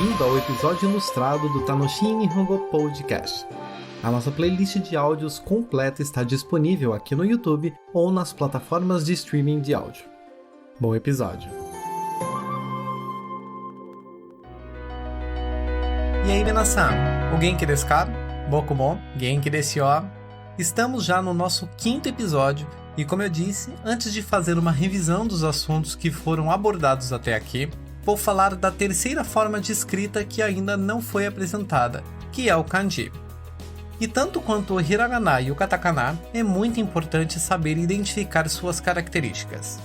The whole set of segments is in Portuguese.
bem-vindo ao episódio ilustrado do Tanoshi Nihongo Podcast. A nossa playlist de áudios completa está disponível aqui no YouTube ou nas plataformas de streaming de áudio. Bom episódio! E aí, minasan, o genki desu ka? Boku mo genki desu yo. Estamos já no nosso 5º episódio e, como eu disse, antes de fazer uma revisão dos assuntos que foram abordados até aqui, vou falar da terceira forma de escrita que ainda não foi apresentada, que é o kanji. E tanto quanto o hiragana e o katakana, é muito importante saber identificar suas características.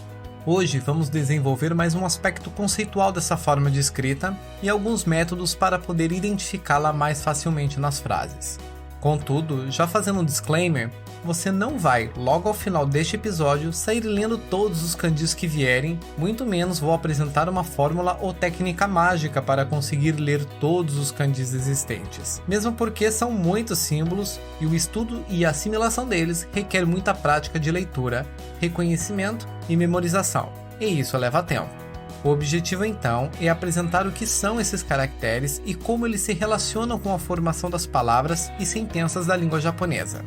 Hoje vamos desenvolver mais um aspecto conceitual dessa forma de escrita e alguns métodos para poder identificá-la mais facilmente nas frases. Contudo, já fazendo um disclaimer, você não vai, logo ao final deste episódio, sair lendo todos os kanjis que vierem, muito menos vou apresentar uma fórmula ou técnica mágica para conseguir ler todos os kanjis existentes. Mesmo porque são muitos símbolos e o estudo e a assimilação deles requer muita prática de leitura, reconhecimento e memorização, e isso leva tempo. O objetivo então é apresentar o que são esses caracteres e como eles se relacionam com a formação das palavras e sentenças da língua japonesa.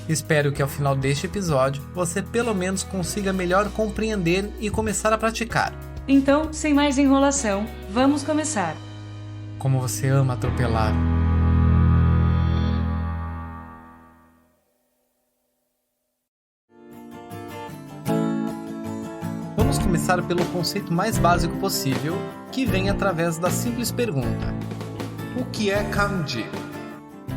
Espero que ao final deste episódio você pelo menos consiga melhor compreender e começar a praticar. Então, sem mais enrolação, vamos começar. Como você ama atropelar. Vamos começar pelo conceito mais básico possível, que vem através da simples pergunta: o que é kanji?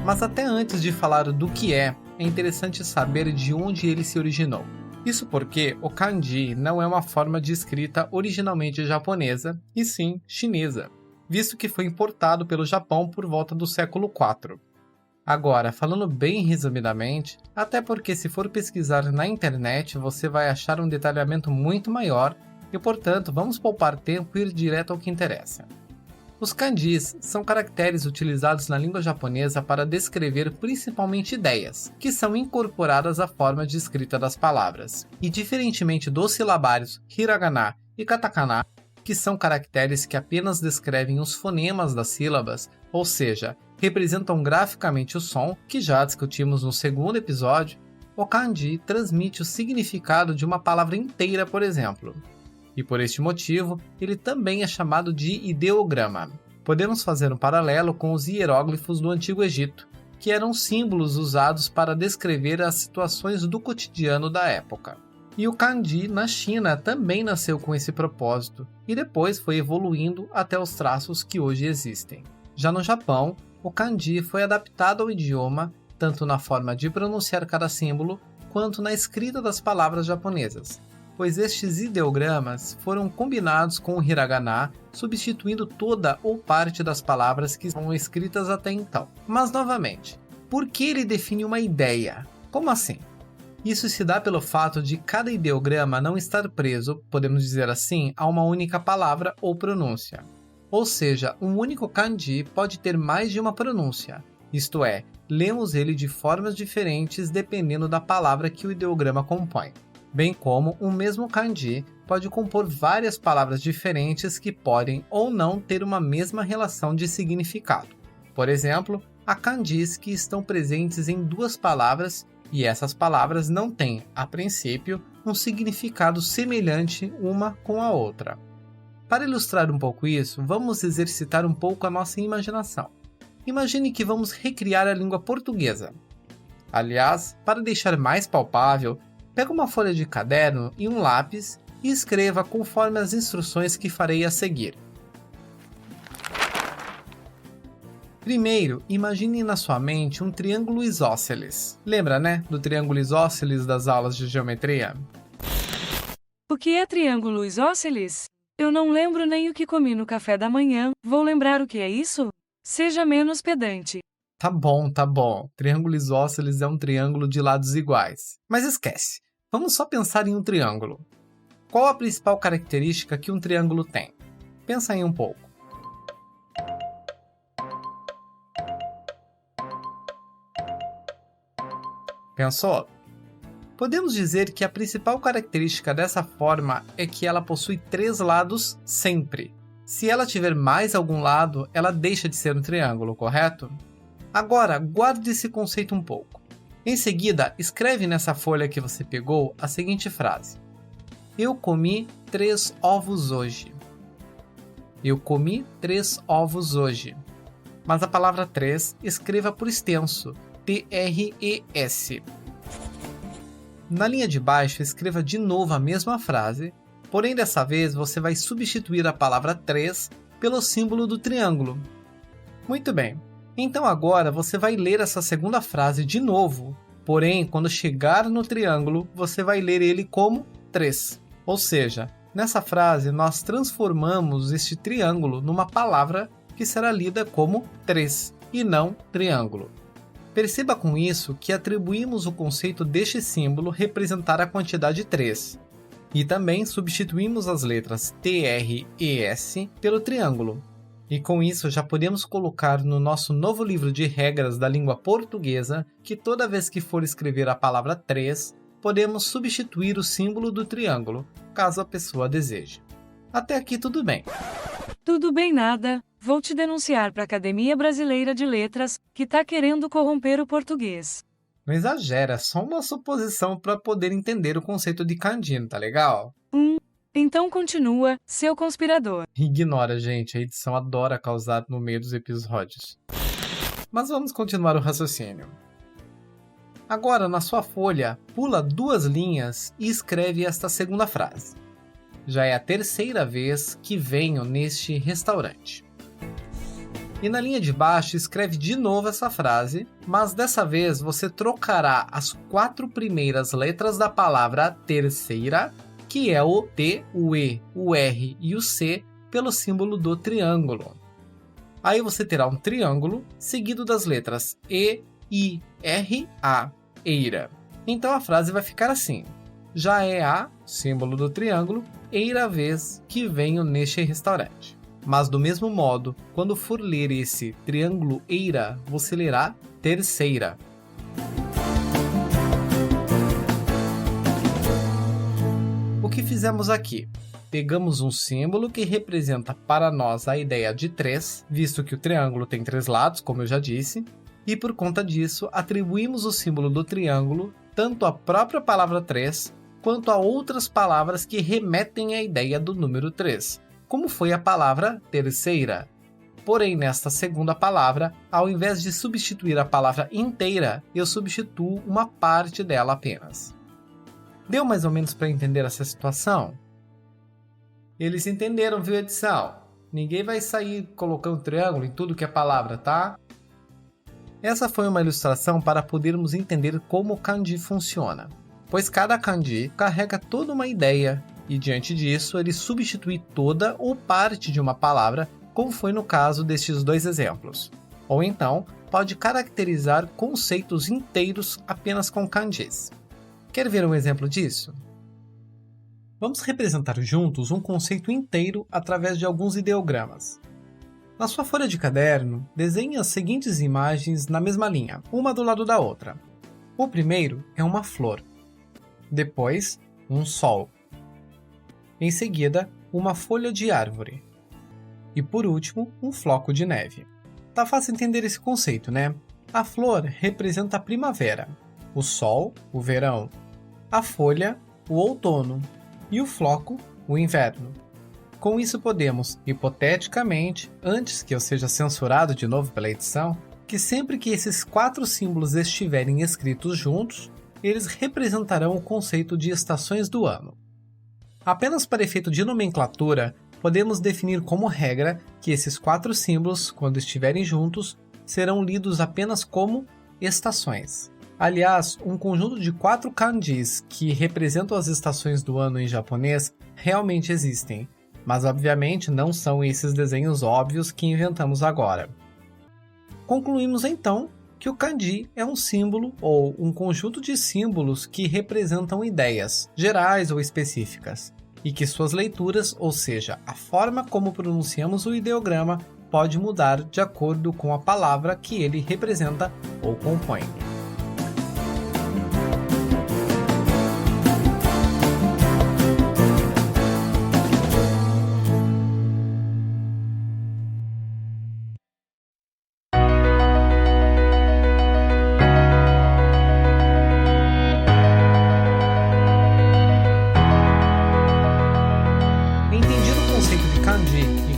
Mas até antes de falar do que é interessante saber de onde ele se originou. Isso porque o kanji não é uma forma de escrita originalmente japonesa, e sim chinesa, visto que foi importado pelo Japão por volta do século IV. Agora, falando bem resumidamente, até porque se for pesquisar na internet você vai achar um detalhamento muito maior e, portanto, vamos poupar tempo e ir direto ao que interessa. Os kanjis são caracteres utilizados na língua japonesa para descrever principalmente ideias, que são incorporadas à forma de escrita das palavras. E diferentemente dos silabários hiragana e katakana, que são caracteres que apenas descrevem os fonemas das sílabas, ou seja, representam graficamente o som, que já discutimos no 2º episódio, o kanji transmite o significado de uma palavra inteira, por exemplo. E por este motivo, ele também é chamado de ideograma. Podemos fazer um paralelo com os hieróglifos do Antigo Egito, que eram símbolos usados para descrever as situações do cotidiano da época. E o kanji na China também nasceu com esse propósito, e depois foi evoluindo até os traços que hoje existem. Já no Japão, o kanji foi adaptado ao idioma, tanto na forma de pronunciar cada símbolo, quanto na escrita das palavras japonesas, pois estes ideogramas foram combinados com o hiragana, substituindo toda ou parte das palavras que são escritas até então. Mas, novamente, por que ele define uma ideia? Como assim? Isso se dá pelo fato de cada ideograma não estar preso, podemos dizer assim, a uma única palavra ou pronúncia. Ou seja, um único kanji pode ter mais de uma pronúncia, isto é, lemos ele de formas diferentes dependendo da palavra que o ideograma compõe. Bem como um mesmo kanji pode compor várias palavras diferentes que podem ou não ter uma mesma relação de significado. Por exemplo, há kanjis que estão presentes em 2 palavras e essas palavras não têm, a princípio, um significado semelhante uma com a outra. Para ilustrar um pouco isso, vamos exercitar um pouco a nossa imaginação. Imagine que vamos recriar a língua portuguesa. Aliás, para deixar mais palpável, pega uma folha de caderno e um lápis e escreva conforme as instruções que farei a seguir. Primeiro, imagine na sua mente um triângulo isósceles. Lembra, né, do triângulo isósceles das aulas de geometria? O que é triângulo isósceles? Eu não lembro nem o que comi no café da manhã, vou lembrar o que é isso? Seja menos pedante. Tá bom. Triângulo isósceles é um triângulo de lados iguais. Mas esquece, vamos só pensar em um triângulo. Qual a principal característica que um triângulo tem? Pensa aí um pouco. Pensou? Podemos dizer que a principal característica dessa forma é que ela possui 3 lados sempre. Se ela tiver mais algum lado, ela deixa de ser um triângulo, correto? Agora, guarde esse conceito um pouco. Em seguida, escreve nessa folha que você pegou a seguinte frase: Eu comi 3 ovos hoje. Eu comi 3 ovos hoje. Mas a palavra 3 escreva por extenso, T-R-E-S. Na linha de baixo, escreva de novo a mesma frase, porém dessa vez você vai substituir a palavra 3 pelo símbolo do triângulo. Muito bem, então agora você vai ler essa segunda frase de novo, porém quando chegar no triângulo, você vai ler ele como 3. Ou seja, nessa frase nós transformamos este triângulo numa palavra que será lida como 3 e não triângulo. Perceba com isso que atribuímos o conceito deste símbolo representar a quantidade 3. E também substituímos as letras T, R e S pelo triângulo. E com isso já podemos colocar no nosso novo livro de regras da língua portuguesa que toda vez que for escrever a palavra 3, podemos substituir o símbolo do triângulo, caso a pessoa deseje. Até aqui tudo bem. Tudo bem nada, vou te denunciar para a Academia Brasileira de Letras, que tá querendo corromper o português. Não exagera, é só uma suposição para poder entender o conceito de kanji, tá legal? Então continua, seu conspirador. Ignora, gente, a edição adora causar no meio dos episódios. Mas vamos continuar o raciocínio. Agora, na sua folha, pula 2 linhas e escreve esta segunda frase. Já é a terceira vez que venho neste restaurante. E na linha de baixo, escreve de novo essa frase, mas dessa vez você trocará as 4 primeiras letras da palavra terceira, que é o T, o E, o R e o C, pelo símbolo do triângulo. Aí você terá um triângulo, seguido das letras E, I, R, A, eira. Então a frase vai ficar assim: já é a, símbolo do triângulo, eira vez que venho neste restaurante. Mas do mesmo modo, quando for ler esse triângulo eira, você lerá terceira. O que fizemos aqui? Pegamos um símbolo que representa para nós a ideia de 3, visto que o triângulo tem 3 lados, como eu já disse, e por conta disso atribuímos o símbolo do triângulo tanto à própria palavra 3, quanto a outras palavras que remetem à ideia do número 3, como foi a palavra terceira. Porém, nesta segunda palavra, ao invés de substituir a palavra inteira, eu substituo uma parte dela apenas. Deu mais ou menos para entender essa situação? Eles entenderam, viu, edição? Ninguém vai sair colocando triângulo em tudo que é palavra, tá? Essa foi uma ilustração para podermos entender como o kanji funciona, pois cada kanji carrega toda uma ideia e, diante disso, ele substitui toda ou parte de uma palavra, como foi no caso destes 2 exemplos. Ou então, pode caracterizar conceitos inteiros apenas com kanjis. Quer ver um exemplo disso? Vamos representar juntos um conceito inteiro através de alguns ideogramas. Na sua folha de caderno, desenhe as seguintes imagens na mesma linha, uma do lado da outra. O primeiro é uma flor. Depois, um sol. Em seguida, uma folha de árvore. E por último, um floco de neve. Tá fácil entender esse conceito, né? A flor representa a primavera, o sol, o verão, a folha, o outono e o floco, o inverno. Com isso podemos, hipoteticamente, antes que eu seja censurado de novo pela edição, que sempre que esses 4 símbolos estiverem escritos juntos, eles representarão o conceito de estações do ano. Apenas para efeito de nomenclatura, podemos definir como regra que esses 4 símbolos, quando estiverem juntos, serão lidos apenas como estações. Aliás, um conjunto de 4 kanjis que representam as estações do ano em japonês realmente existem, mas obviamente não são esses desenhos óbvios que inventamos agora. Concluímos então que o kanji é um símbolo ou um conjunto de símbolos que representam ideias, gerais ou específicas, e que suas leituras, ou seja, a forma como pronunciamos o ideograma, pode mudar de acordo com a palavra que ele representa ou compõe.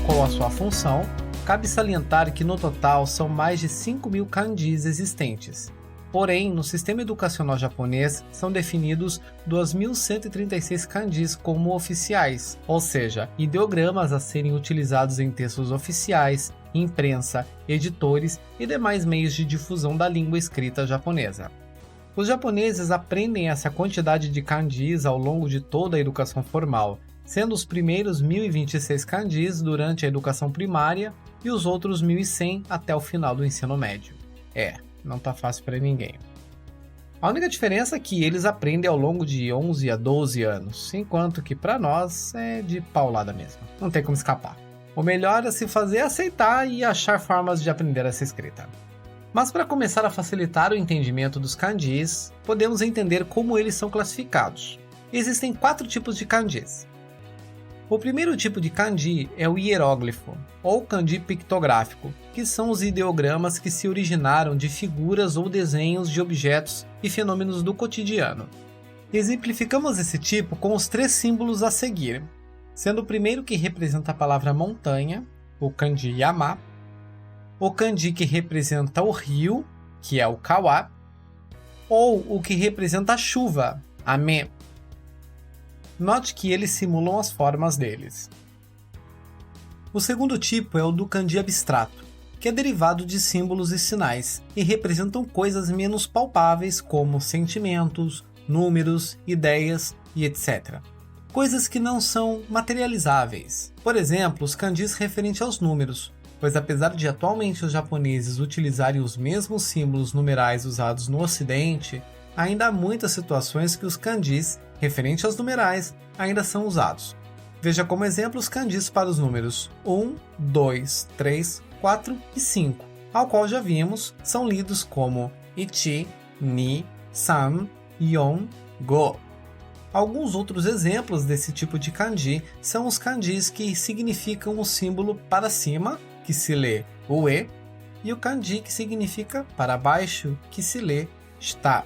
qual a sua função, cabe salientar que no total são mais de 5.000 kanjis existentes. Porém, no sistema educacional japonês são definidos 2.136 kanjis como oficiais, ou seja, ideogramas a serem utilizados em textos oficiais, imprensa, editores e demais meios de difusão da língua escrita japonesa. Os japoneses aprendem essa quantidade de kanjis ao longo de toda a educação formal, sendo os primeiros 1.026 kanjis durante a educação primária e os outros 1.100 até o final do ensino médio. Não tá fácil para ninguém. A única diferença é que eles aprendem ao longo de 11 a 12 anos, enquanto que para nós é de paulada mesmo, não tem como escapar. O melhor é se fazer aceitar e achar formas de aprender essa escrita. Mas para começar a facilitar o entendimento dos kanjis, podemos entender como eles são classificados. Existem 4 tipos de kanjis. O primeiro tipo de kanji é o hieróglifo, ou kanji pictográfico, que são os ideogramas que se originaram de figuras ou desenhos de objetos e fenômenos do cotidiano. Exemplificamos esse tipo com os 3 símbolos a seguir, sendo o primeiro que representa a palavra montanha, o kanji yama, o kanji que representa o rio, que é o kawa, ou o que representa a chuva, ame. Note que eles simulam as formas deles. O segundo tipo é o do kanji abstrato, que é derivado de símbolos e sinais, e representam coisas menos palpáveis como sentimentos, números, ideias e etc. Coisas que não são materializáveis. Por exemplo, os kanjis referentes aos números, pois apesar de atualmente os japoneses utilizarem os mesmos símbolos numerais usados no ocidente, ainda há muitas situações que os kanjis referentes aos numerais ainda são usados. Veja como exemplo os kanjis para os números 1, 2, 3, 4 e 5, ao qual já vimos são lidos como ichi, ni, san, yon, go. Alguns outros exemplos desse tipo de kanji são os kanjis que significam o símbolo para cima, que se lê ue, e o kanji que significa para baixo, que se lê shita.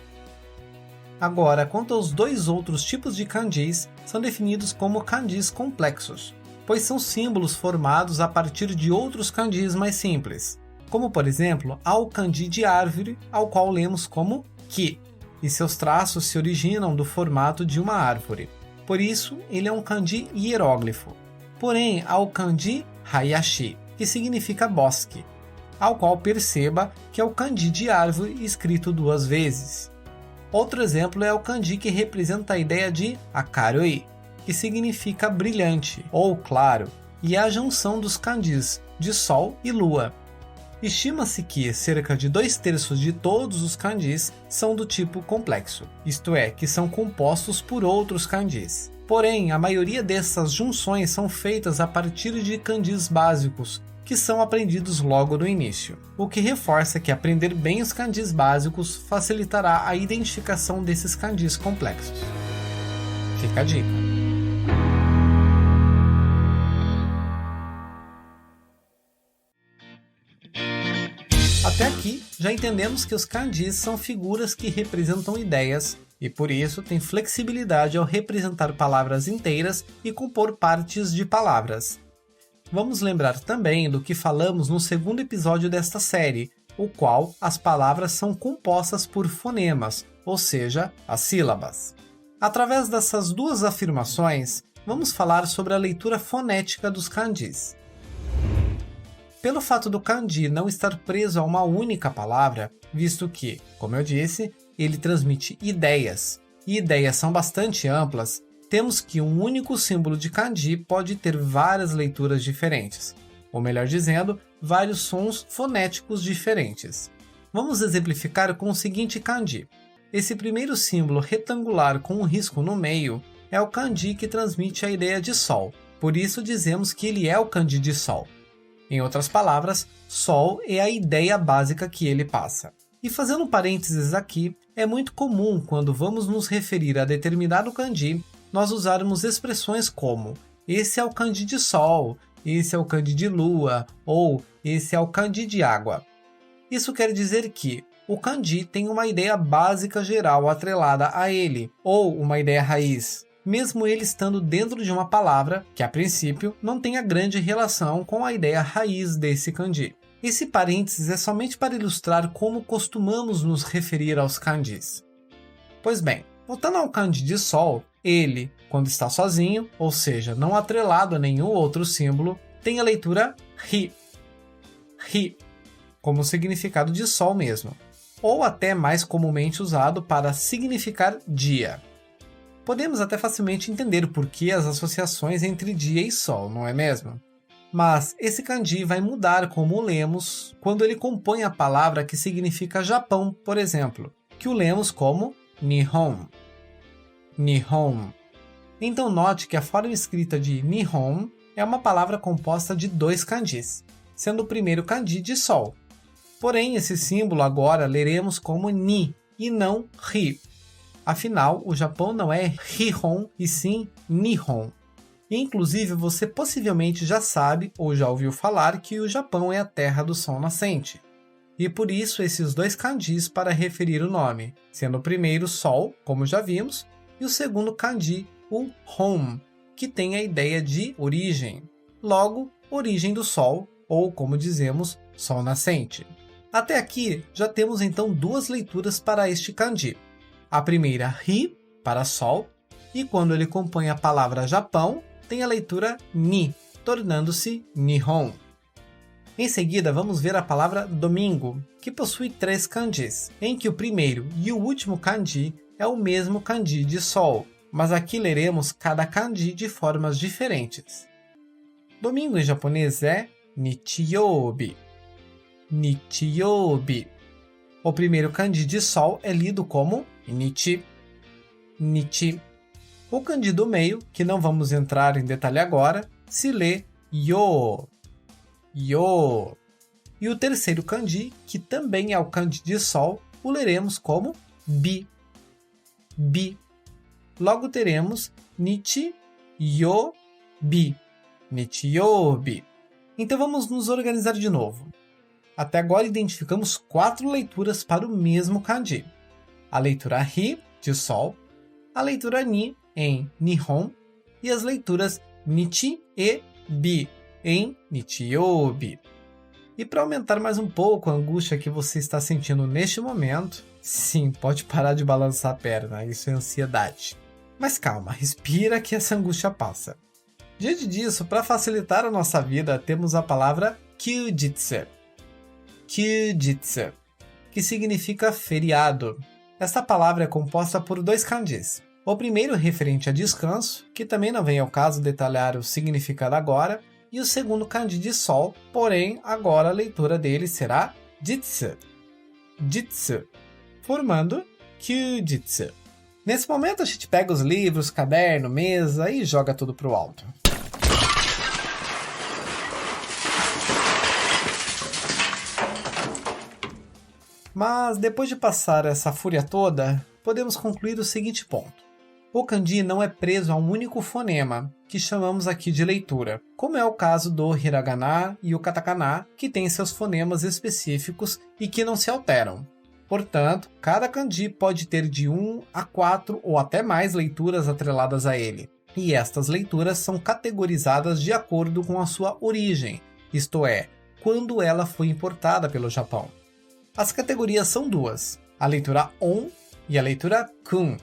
Agora, quanto aos 2 outros tipos de kanjis, são definidos como kanjis complexos, pois são símbolos formados a partir de outros kanjis mais simples, como por exemplo, há o kanji de árvore, ao qual lemos como ki, e seus traços se originam do formato de uma árvore. Por isso, ele é um kanji hieróglifo. Porém, há o kanji hayashi, que significa bosque, ao qual perceba que é o kanji de árvore escrito 2 vezes. Outro exemplo é o kanji que representa a ideia de akarui, que significa brilhante ou claro, e é a junção dos kanjis de sol e lua. Estima-se que cerca de 2/3 de todos os kanjis são do tipo complexo, isto é, que são compostos por outros kanjis. Porém, a maioria dessas junções são feitas a partir de kanjis básicos, que são aprendidos logo no início, o que reforça que aprender bem os kanjis básicos facilitará a identificação desses kanjis complexos. Fica a dica. Até aqui, já entendemos que os kanjis são figuras que representam ideias e por isso têm flexibilidade ao representar palavras inteiras e compor partes de palavras. Vamos lembrar também do que falamos no segundo episódio desta série, o qual as palavras são compostas por fonemas, ou seja, as sílabas. Através dessas 2 afirmações, vamos falar sobre a leitura fonética dos kanjis. Pelo fato do kanji não estar preso a uma única palavra, visto que, como eu disse, ele transmite ideias, e ideias são bastante amplas, temos que um único símbolo de kanji pode ter várias leituras diferentes, ou melhor dizendo, vários sons fonéticos diferentes. Vamos exemplificar com o seguinte kanji. Esse primeiro símbolo retangular com um risco no meio é o kanji que transmite a ideia de sol, por isso dizemos que ele é o kanji de sol. Em outras palavras, sol é a ideia básica que ele passa. E fazendo um parênteses aqui, é muito comum quando vamos nos referir a determinado kanji, nós usarmos expressões como esse é o kanji de sol, esse é o kanji de lua, ou esse é o kanji de água. Isso quer dizer que o kanji tem uma ideia básica geral atrelada a ele, ou uma ideia raiz. mesmo ele estando dentro de uma palavra que, a princípio, não tenha grande relação com a ideia raiz desse kanji. Esse parênteses é somente para ilustrar como costumamos nos referir aos kanjis. Pois bem, voltando ao kanji de sol, ele, quando está sozinho, ou seja, não atrelado a nenhum outro símbolo, tem a leitura ri, como significado de sol mesmo, ou até mais comumente usado para significar dia. Podemos até facilmente entender o porquê as associações entre dia e sol, não é mesmo? Mas esse kanji vai mudar como o lemos quando ele compõe a palavra que significa Japão, por exemplo, que o lemos como Nihon. Nihon. Então note que a forma escrita de Nihon é uma palavra composta de 2 kanjis, sendo o primeiro kanji de sol. Porém, esse símbolo agora leremos como Ni e não Ri. Afinal, o Japão não é Rihon e sim Nihon. E, inclusive, você possivelmente já sabe ou já ouviu falar que o Japão é a terra do sol nascente. E por isso esses 2 kanjis para referir o nome, sendo o primeiro sol, como já vimos, e o segundo kanji, o Hon, que tem a ideia de origem. Logo, origem do sol, ou como dizemos, sol nascente. Até aqui, já temos então 2 leituras para este kanji. A primeira, Ri, para sol, e quando ele compõe a palavra Japão, tem a leitura Ni, tornando-se Nihon. Em seguida, vamos ver a palavra domingo, que possui 3 kanjis, em que o primeiro e o último kanji é o mesmo kanji de sol, mas aqui leremos cada kanji de formas diferentes. Domingo em japonês é Nichiyoubi. Nichiyoubi. O primeiro kanji de sol é lido como Nichi. Nichi. O kanji do meio, que não vamos entrar em detalhe agora, se lê Yo. Yo. E o terceiro kanji, que também é o kanji de sol, o leremos como Bi. Bi. Logo teremos Nichi, Yo, Bi. Nichiyoubi. Então vamos nos organizar de novo. Até agora identificamos 4 leituras para o mesmo kanji. A leitura Ri, de sol, a leitura Ni, em Nihon, e as leituras Nichi e Bi, em Nichiyoubi. E para aumentar mais um pouco a angústia que você está sentindo neste momento, sim, pode parar de balançar a perna, isso é ansiedade. Mas calma, respira que essa angústia passa. Diante disso, para facilitar a nossa vida, temos a palavra Kyujitsu. Kyujitsu, que significa feriado. Esta palavra é composta por 2 kanjis. O primeiro referente a descanso, que também não vem ao caso detalhar o significado agora, e o segundo kanji de sol, porém agora a leitura dele será Jitsu. Jitsu, formando Kyujitsu. Nesse momento a gente pega os livros, caderno, mesa e joga tudo pro alto. Mas depois de passar essa fúria toda, podemos concluir o seguinte ponto. O kanji não é preso a um único fonema, que chamamos aqui de leitura, como é o caso do hiragana e o katakana, que têm seus fonemas específicos e que não se alteram. Portanto, cada kanji pode ter de 1 a 4 ou até mais leituras atreladas a ele, e estas leituras são categorizadas de acordo com a sua origem, isto é, quando ela foi importada pelo Japão. As categorias são 2, a leitura On e a leitura Kun.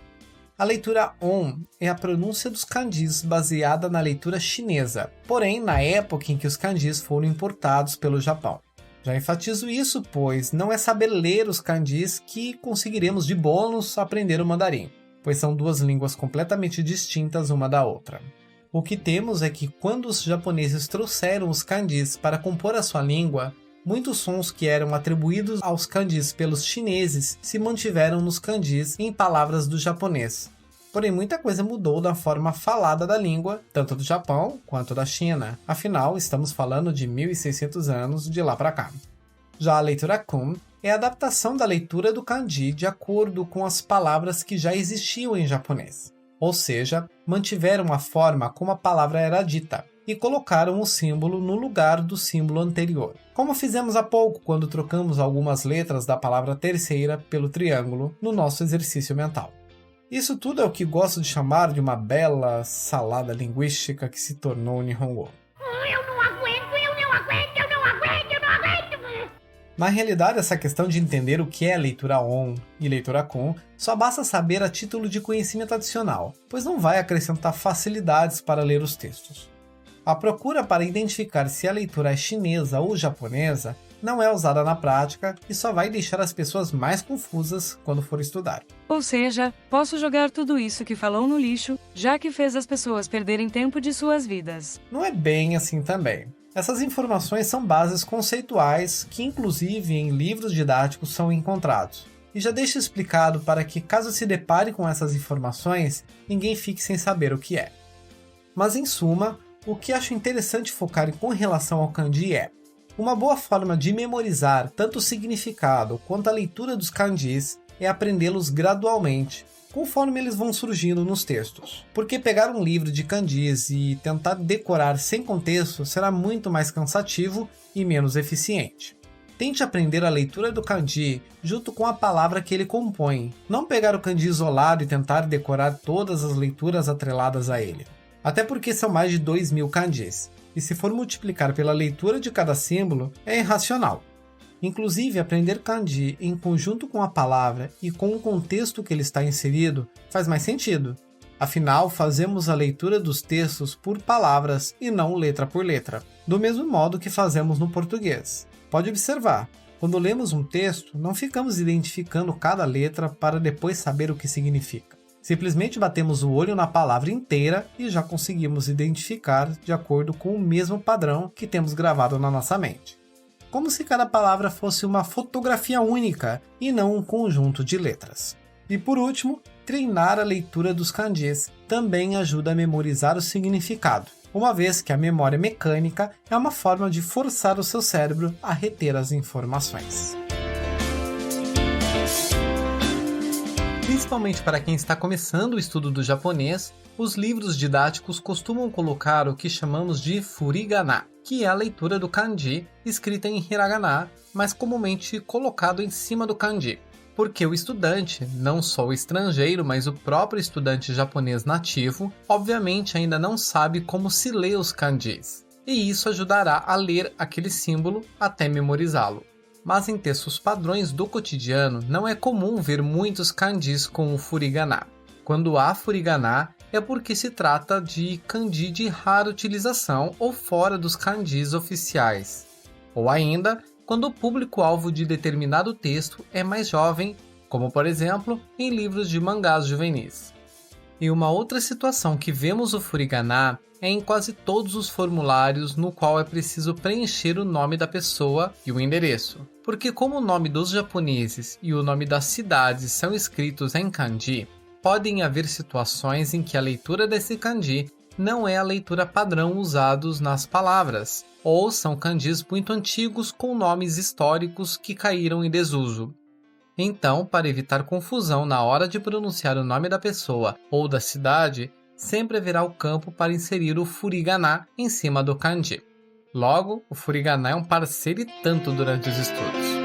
A leitura On é a pronúncia dos kanjis baseada na leitura chinesa, porém na época em que os kanjis foram importados pelo Japão. Já enfatizo isso, pois não é saber ler os kanjis que conseguiremos de bônus aprender o mandarim, pois são 2 línguas completamente distintas uma da outra. O que temos é que quando os japoneses trouxeram os kanjis para compor a sua língua, muitos sons que eram atribuídos aos kanjis pelos chineses se mantiveram nos kanjis em palavras do japonês. Porém, muita coisa mudou da forma falada da língua, tanto do Japão quanto da China. Afinal, estamos falando de 1600 anos de lá para cá. Já a leitura Kun é a adaptação da leitura do kanji de acordo com as palavras que já existiam em japonês. Ou seja, mantiveram a forma como a palavra era dita e colocaram o símbolo no lugar do símbolo anterior. Como fizemos há pouco quando trocamos algumas letras da palavra terceira pelo triângulo no nosso exercício mental. Isso tudo é o que gosto de chamar de uma bela salada linguística que se tornou o Nihongo. Eu não aguento, eu não aguento, eu não aguento, eu não aguento! Na realidade, essa questão de entender o que é leitura on e leitura kun só basta saber a título de conhecimento adicional, pois não vai acrescentar facilidades para ler os textos. A procura para identificar se a leitura é chinesa ou japonesa não é usada na prática e só vai deixar as pessoas mais confusas quando for estudar. Ou seja, posso jogar tudo isso que falou no lixo, já que fez as pessoas perderem tempo de suas vidas. Não é bem assim também. Essas informações são bases conceituais que, inclusive, em livros didáticos são encontrados. E já deixo explicado para que, caso se depare com essas informações, ninguém fique sem saber o que é. Mas, em suma, o que acho interessante focar com relação ao kanji é: uma boa forma de memorizar tanto o significado quanto a leitura dos kanjis é aprendê-los gradualmente, conforme eles vão surgindo nos textos. Porque pegar um livro de kanjis e tentar decorar sem contexto será muito mais cansativo e menos eficiente. Tente aprender a leitura do kanji junto com a palavra que ele compõe, não pegar o kanji isolado e tentar decorar todas as leituras atreladas a ele. Até porque são mais de 2.000 kanjis, e se for multiplicar pela leitura de cada símbolo, é irracional. Inclusive, aprender kanji em conjunto com a palavra e com o contexto que ele está inserido faz mais sentido. Afinal, fazemos a leitura dos textos por palavras e não letra por letra, do mesmo modo que fazemos no português. Pode observar, quando lemos um texto, não ficamos identificando cada letra para depois saber o que significa. Simplesmente batemos o olho na palavra inteira e já conseguimos identificar de acordo com o mesmo padrão que temos gravado na nossa mente. Como se cada palavra fosse uma fotografia única e não um conjunto de letras. E por último, treinar a leitura dos kanjis também ajuda a memorizar o significado, uma vez que a memória mecânica é uma forma de forçar o seu cérebro a reter as informações. Principalmente para quem está começando o estudo do japonês, os livros didáticos costumam colocar o que chamamos de furigana, que é a leitura do kanji escrita em hiragana, mas comumente colocado em cima do kanji. Porque o estudante, não só o estrangeiro, mas o próprio estudante japonês nativo, obviamente ainda não sabe como se lê os kanjis. E isso ajudará a ler aquele símbolo até memorizá-lo. Mas em textos padrões do cotidiano, não é comum ver muitos kanjis com o furigana. Quando há furigana, é porque se trata de kanji de rara utilização ou fora dos kanjis oficiais. Ou ainda, quando o público-alvo de determinado texto é mais jovem, como por exemplo, em livros de mangás juvenis. E uma outra situação que vemos o furigana é em quase todos os formulários no qual é preciso preencher o nome da pessoa e o endereço. Porque como o nome dos japoneses e o nome das cidades são escritos em kanji, podem haver situações em que a leitura desse kanji não é a leitura padrão usados nas palavras, ou são kanjis muito antigos com nomes históricos que caíram em desuso. Então, para evitar confusão na hora de pronunciar o nome da pessoa ou da cidade, sempre haverá o campo para inserir o furigana em cima do kanji. Logo, o furigana é um parceiro e tanto durante os estudos.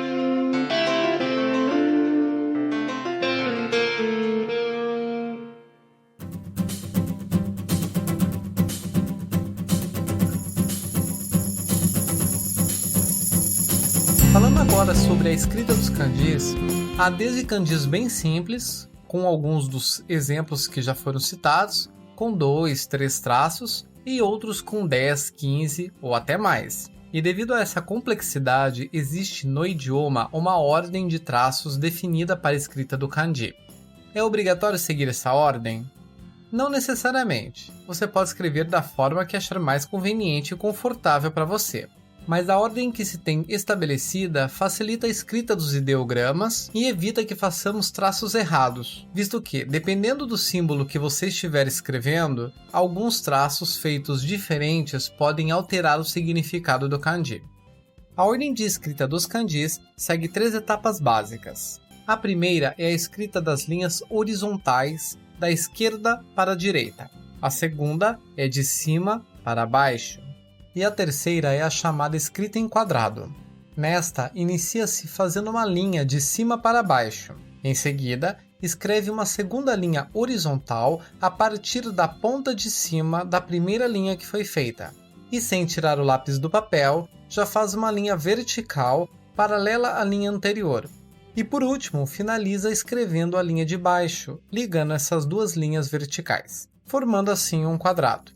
Falando agora sobre a escrita dos kanjis, há desde kanjis bem simples, com alguns dos exemplos que já foram citados, com 2, 3 traços, e outros com 10, 15 ou até mais. E devido a essa complexidade, existe no idioma uma ordem de traços definida para a escrita do kanji. É obrigatório seguir essa ordem? Não necessariamente. Você pode escrever da forma que achar mais conveniente e confortável para você. Mas a ordem que se tem estabelecida facilita a escrita dos ideogramas e evita que façamos traços errados, visto que, dependendo do símbolo que você estiver escrevendo, alguns traços feitos diferentes podem alterar o significado do kanji. A ordem de escrita dos kanjis segue 3 etapas básicas. A primeira é a escrita das linhas horizontais, da esquerda para a direita. A segunda é de cima para baixo. E a terceira é a chamada escrita em quadrado. Nesta, inicia-se fazendo uma linha de cima para baixo. Em seguida, escreve uma segunda linha horizontal a partir da ponta de cima da primeira linha que foi feita. E sem tirar o lápis do papel, já faz uma linha vertical paralela à linha anterior. E por último, finaliza escrevendo a linha de baixo, ligando essas duas linhas verticais, formando assim um quadrado.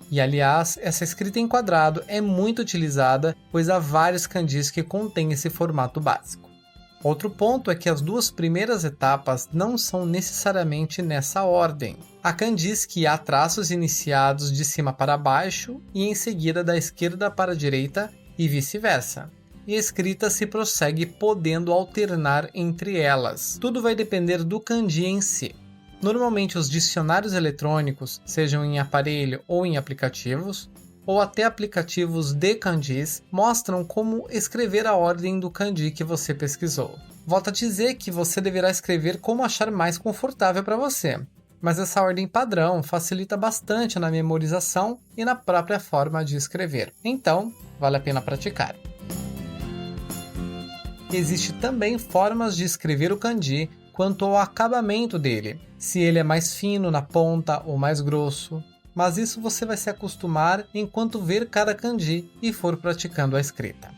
E aliás, essa escrita em quadrado é muito utilizada, pois há vários kanjis que contêm esse formato básico. Outro ponto é que as duas primeiras etapas não são necessariamente nessa ordem. Há kanjis que há traços iniciados de cima para baixo e em seguida da esquerda para a direita e vice-versa. E a escrita se prossegue podendo alternar entre elas. Tudo vai depender do kanji em si. Normalmente os dicionários eletrônicos, sejam em aparelho ou em aplicativos, ou até aplicativos de kanjis, mostram como escrever a ordem do kanji que você pesquisou. Volto a dizer que você deverá escrever como achar mais confortável para você, mas essa ordem padrão facilita bastante na memorização e na própria forma de escrever. Então, vale a pena praticar. Existem também formas de escrever o kanji quanto ao acabamento dele, se ele é mais fino na ponta ou mais grosso. Mas isso você vai se acostumar enquanto ver cada kanji e for praticando a escrita.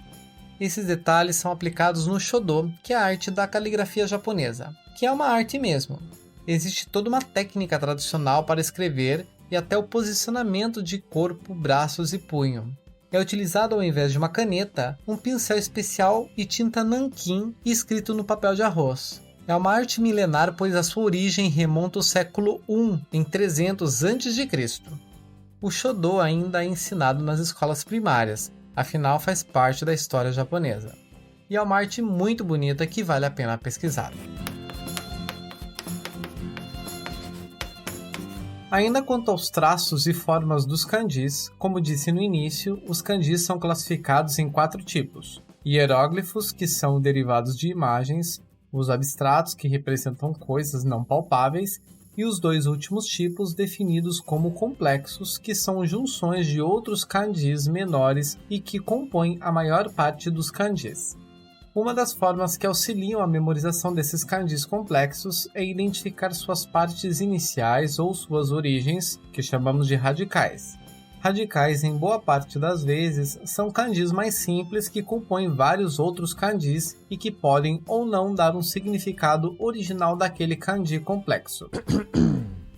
Esses detalhes são aplicados no Shodo, que é a arte da caligrafia japonesa, que é uma arte mesmo. Existe toda uma técnica tradicional para escrever e até o posicionamento de corpo, braços e punho. É utilizado ao invés de uma caneta, um pincel especial e tinta nanquim escrito no papel de arroz. É uma arte milenar, pois a sua origem remonta ao século I, em 300 a.C. O Shodo ainda é ensinado nas escolas primárias, afinal faz parte da história japonesa. E é uma arte muito bonita que vale a pena pesquisar. Ainda quanto aos traços e formas dos kanjis, como disse no início, os kanjis são classificados em 4 tipos: hieróglifos, que são derivados de imagens, os abstratos, que representam coisas não palpáveis, e os 2 últimos tipos definidos como complexos, que são junções de outros kanjis menores e que compõem a maior parte dos kanjis. Uma das formas que auxiliam a memorização desses kanjis complexos é identificar suas partes iniciais ou suas origens, que chamamos de radicais. Radicais, em boa parte das vezes, são kanjis mais simples que compõem vários outros kanjis e que podem ou não dar um significado original daquele kanji complexo.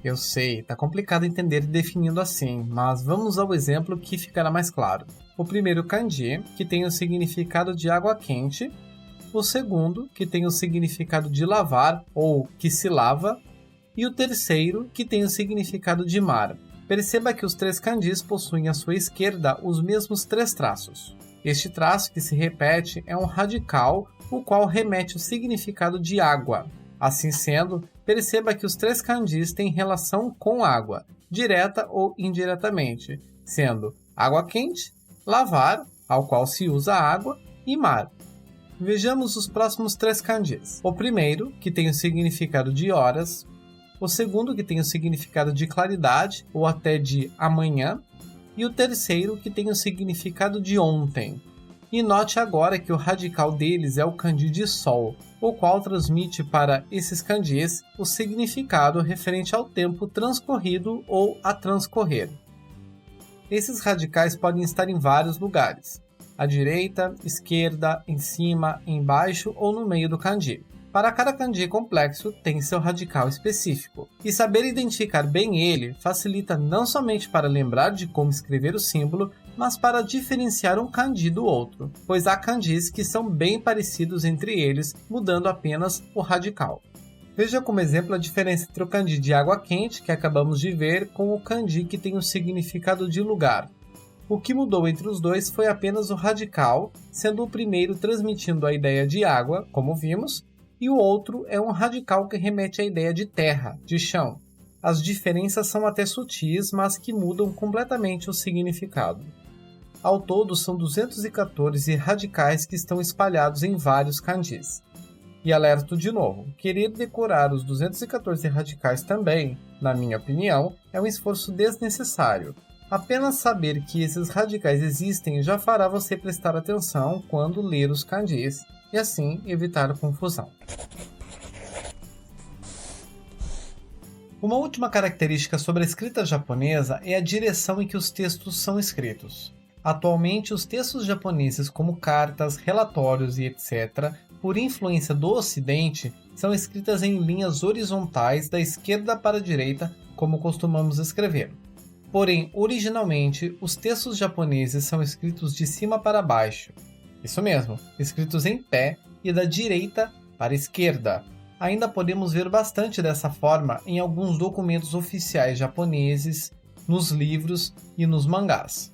Eu sei, tá complicado entender definindo assim, mas vamos ao exemplo que ficará mais claro. O primeiro kanji, que tem o significado de água quente. O segundo, que tem o significado de lavar ou que se lava. E o terceiro, que tem o significado de mar. Perceba que os 3 kanjis possuem à sua esquerda os mesmos 3 traços. Este traço que se repete é um radical, o qual remete ao significado de água. Assim sendo, perceba que os 3 kanjis têm relação com água, direta ou indiretamente, sendo água quente, lavar, ao qual se usa água, e mar. Vejamos os próximos 3 kanjis. O primeiro, que tem o significado de horas. O segundo, que tem o significado de claridade, ou até de amanhã, e o terceiro, que tem o significado de ontem. E note agora que o radical deles é o kanji de sol, o qual transmite para esses kanjis o significado referente ao tempo transcorrido ou a transcorrer. Esses radicais podem estar em vários lugares: à direita, esquerda, em cima, embaixo ou no meio do kanji. Para cada kanji complexo, tem seu radical específico, e saber identificar bem ele facilita não somente para lembrar de como escrever o símbolo, mas para diferenciar um kanji do outro, pois há kanjis que são bem parecidos entre eles, mudando apenas o radical. Veja como exemplo a diferença entre o kanji de água quente, que acabamos de ver, com o kanji que tem o significado de lugar. O que mudou entre os dois foi apenas o radical, sendo o primeiro transmitindo a ideia de água, como vimos, e o outro é um radical que remete à ideia de terra, de chão. As diferenças são até sutis, mas que mudam completamente o significado. Ao todo, são 214 radicais que estão espalhados em vários kanjis. E alerto de novo, querer decorar os 214 radicais também, na minha opinião, é um esforço desnecessário. Apenas saber que esses radicais existem já fará você prestar atenção quando ler os kanjis, e assim evitar confusão. Uma última característica sobre a escrita japonesa é a direção em que os textos são escritos. Atualmente, os textos japoneses, como cartas, relatórios e etc., por influência do Ocidente, são escritas em linhas horizontais da esquerda para a direita, como costumamos escrever. Porém, originalmente, os textos japoneses são escritos de cima para baixo. Isso mesmo, escritos em pé e da direita para a esquerda. Ainda podemos ver bastante dessa forma em alguns documentos oficiais japoneses, nos livros e nos mangás.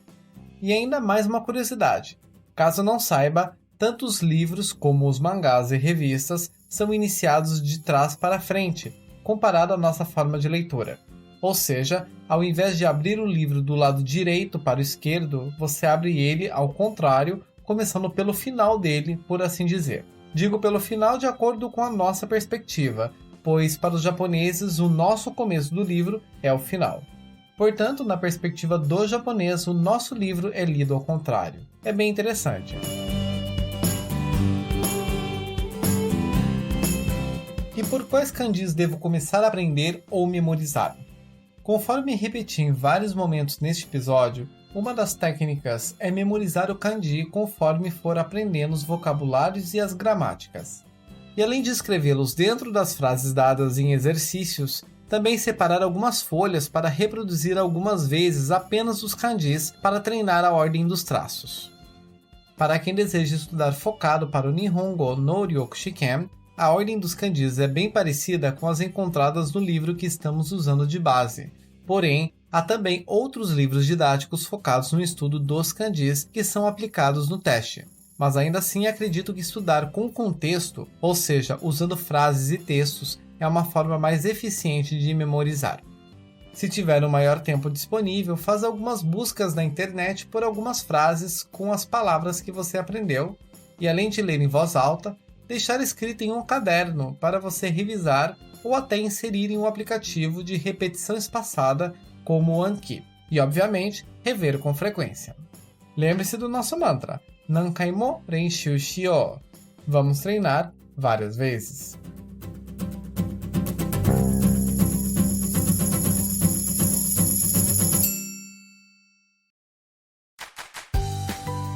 E ainda mais uma curiosidade: caso não saiba, tanto os livros como os mangás e revistas são iniciados de trás para frente, comparado à nossa forma de leitura. Ou seja, ao invés de abrir o livro do lado direito para o esquerdo, você abre ele ao contrário, começando pelo final dele, por assim dizer. Digo pelo final de acordo com a nossa perspectiva, pois para os japoneses o nosso começo do livro é o final. Portanto, na perspectiva do japonês, o nosso livro é lido ao contrário. É bem interessante. E por quais kanjis devo começar a aprender ou memorizar? Conforme repeti em vários momentos neste episódio, uma das técnicas é memorizar o kanji conforme for aprendendo os vocabulários e as gramáticas. E além de escrevê-los dentro das frases dadas em exercícios, também separar algumas folhas para reproduzir algumas vezes apenas os kanjis para treinar a ordem dos traços. Para quem deseja estudar focado para o Nihongo no Ryoku Shiken, a ordem dos kanjis é bem parecida com as encontradas no livro que estamos usando de base. Porém, há também outros livros didáticos focados no estudo dos kanjis que são aplicados no teste. Mas ainda assim acredito que estudar com contexto, ou seja, usando frases e textos, é uma forma mais eficiente de memorizar. Se tiver um maior tempo disponível, faz algumas buscas na internet por algumas frases com as palavras que você aprendeu e, além de ler em voz alta, deixar escrito em um caderno para você revisar ou até inserir em um aplicativo de repetição espaçada como o Anki e, obviamente, rever com frequência. Lembre-se do nosso mantra: Nankai mo renshū shiyō. Vamos treinar várias vezes.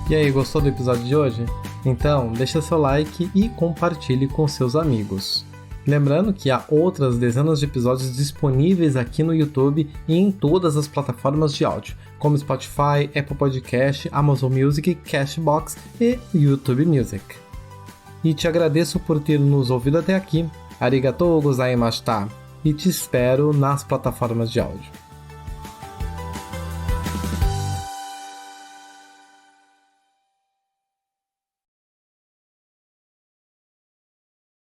E aí, gostou do episódio de hoje? Então, deixa seu like e compartilhe com seus amigos. Lembrando que há outras dezenas de episódios disponíveis aqui no YouTube e em todas as plataformas de áudio, como Spotify, Apple Podcast, Amazon Music, Cashbox e YouTube Music. E te agradeço por ter nos ouvido até aqui. Arigatou gozaimashita! E te espero nas plataformas de áudio.